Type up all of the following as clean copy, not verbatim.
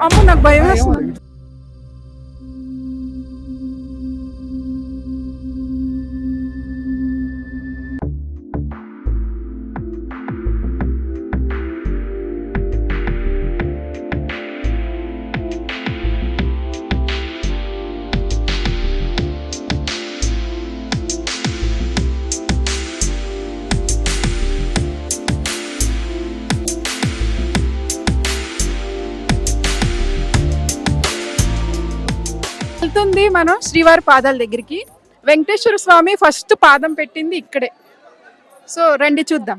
అమ్మో నాకు భయం వేస్తుంది. వెళ్తుంది మనం శ్రీవారి పాదాల దగ్గరికి. వెంకటేశ్వర స్వామి ఫస్ట్ పాదం పెట్టింది ఇక్కడే. సో రండి చూద్దాం.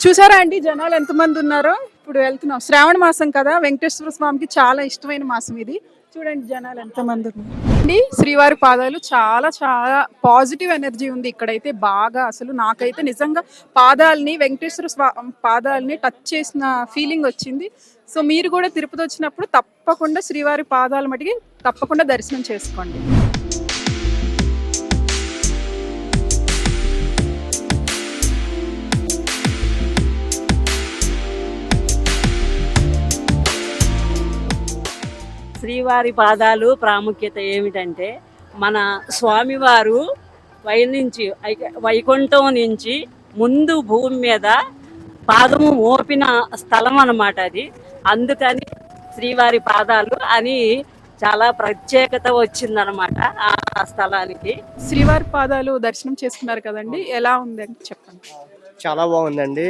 చూసారా అండి జనాలు ఎంతమంది ఉన్నారో. ఇప్పుడు వెళ్తున్నాం, శ్రావణ మాసం కదా, వెంకటేశ్వర స్వామికి చాలా ఇష్టమైన మాసం ఇది. చూడండి జనాలు ఎంతమంది ఉన్నారు. శ్రీవారి పాదాలు చాలా చాలా పాజిటివ్ ఎనర్జీ ఉంది ఇక్కడైతే బాగా. అసలు నాకైతే నిజంగా పాదాలని, వెంకటేశ్వర స్వామి పాదాలని టచ్ చేసిన ఫీలింగ్ వచ్చింది. సో మీరు కూడా తిరుపతి వచ్చినప్పుడు తప్పకుండా శ్రీవారి పాదాల మటుకి తప్పకుండా దర్శనం చేసుకోండి. శ్రీవారి పాదాలు ప్రాముఖ్యత ఏమిటంటే, మన స్వామివారు వైకుంఠం నుంచి ముందు భూమి మీద పాదము మోపిన స్థలం అన్నమాట అది. అందుకని శ్రీవారి పాదాలు అని చాలా ప్రత్యేకత వచ్చిందనమాట ఆ స్థలానికి. శ్రీవారి పాదాలు దర్శనం చేసుకున్నారు కదండి, ఎలా ఉందని చెప్పండి. చాలా బాగుందండి.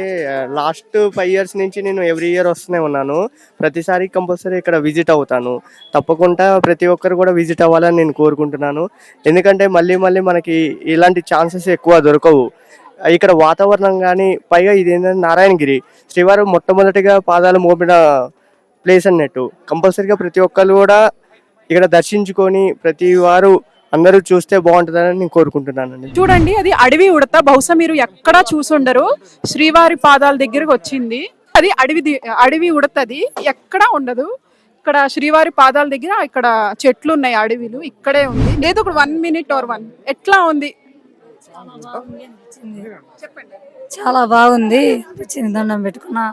లాస్ట్ 5 years నుంచి నేను ఎవ్రీ ఇయర్ వస్తూనే ఉన్నాను. ప్రతిసారి కంపల్సరీ ఇక్కడ విజిట్ అవుతాను. తప్పకుండా ప్రతి ఒక్కరు కూడా విజిట్ అవ్వాలని నేను కోరుకుంటున్నాను. ఎందుకంటే మళ్ళీ మళ్ళీ మనకి ఇలాంటి ఛాన్సెస్ ఎక్కువ దొరకవు. ఇక్కడ వాతావరణం కానీ, పైగా ఇది ఏంటంటే నారాయణగిరి, శ్రీవారు మొట్టమొదటిగా పాదాలు మోపిన ప్లేస్ అన్నట్టు. కంపల్సరీగా ప్రతి ఒక్కరు కూడా ఇక్కడ దర్శించుకొని ప్రతి వారు అందరూ చూస్తే బాగుంటుందని నేను కోరుకుంటున్నానండి. చూడండి అది అడవి ఉడత, బహుశా మీరు ఎక్కడా చూసుండరు. శ్రీవారి పాదాల దగ్గరకు వచ్చింది. అది అడవి ఉడతది, ఎక్కడా ఉండదు. ఇక్కడ శ్రీవారి పాదాల దగ్గర ఇక్కడ చెట్లు ఉన్నాయి, అడవిలు ఇక్కడే ఉంది. లేదు ఒక 1 minute or 1 ఎట్లా ఉంది చెప్పండి. చాలా బాగుంది అనిపించింది. దండం పెట్టుకున్నా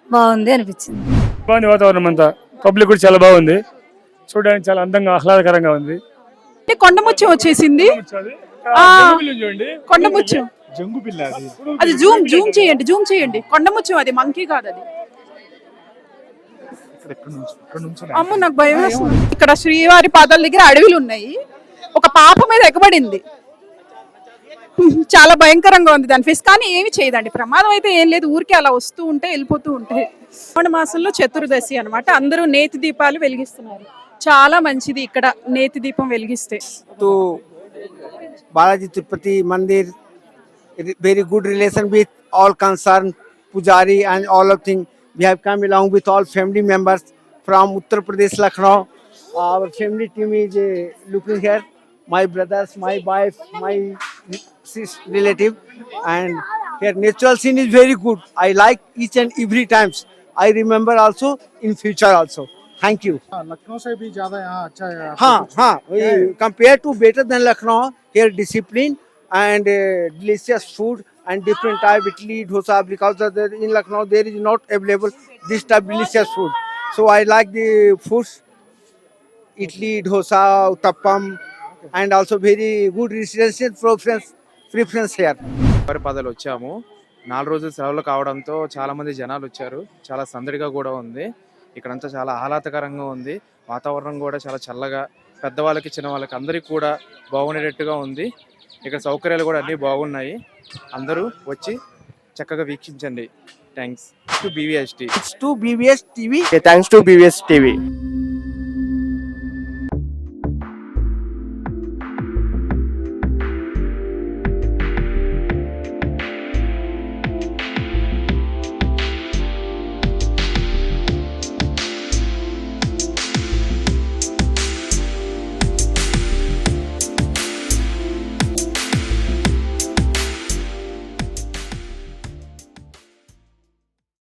బాగుంది అనిపించింది. బాగుంది వాతావరణం అంతా. పబ్లిక్ కూడా చాలా బాగుంది, చూడడానికి చాలా అందంగా ఆహ్లాదకరంగా ఉంది. కొండముత్యం వచ్చేసింది. కొండముత్యం అది జూమ్ చేయండి. కొండముత్యం అది మంకీ కాదు అది. అమ్మ నాకు భయం వేస్తుంది. ఇక్కడ శ్రీవారి పాదాల దగ్గర అడవిలు ఉన్నాయి. ఒక పాప మీద ఎగబడింది, చాలా భయంకరంగా ఉంది దాని ఫేస్. కానీ ఏమి చేయదండి, ప్రమాదం అయితే ఏం లేదు. ఊరికే అలా వస్తూ ఉంటే వెళ్ళిపోతూ ఉంటాయి. శ్రావణ మాసంలో చతుర్దశి అన్నమాట. అందరూ నేతి దీపాలు వెలిగిస్తున్నారు. చాలా మంచిది ఇక్కడ నేతి దీపం వెలిగిస్తే. तो बालाजी तिरुपति मंदिर very good relation with all concerned pujari and all of thing. We have come along with all family members from Uttar Pradesh, Lucknow. Our family team is looking here. My brothers, my wife, my relative, and here natural scene is very good. I like each and every times. I remember also in future also. Thank you. Lucknow से भी ज्यादा यहाँ अच्छा है. हाँ compared to better than Lucknow. Here discipline and delicious food and different type idli dosa, because in Lucknow there is not available this type delicious food. So I like the foods, idli dosa, uttappam, and also very good residential preference here. పాదాలు వచ్చాము. 4 రోజులు సెలవులు కావడంతో చాలా మంది జనాలు వచ్చారు. చాలా సందడిగా కూడా ఉంది. ఇక్కడంతా చాలా ఆహ్లాదకరంగా ఉంది. వాతావరణం కూడా చాలా చల్లగా, పెద్దవాళ్ళకి చిన్నవాళ్ళకి అందరికీ కూడా బాగుండేటట్టుగా ఉంది. ఇక్కడ సౌకర్యాలు కూడా అన్నీ బాగున్నాయి. అందరూ వచ్చి చక్కగా వీక్షించండి. Thanks to BVS TV. Thanks to BVS TV.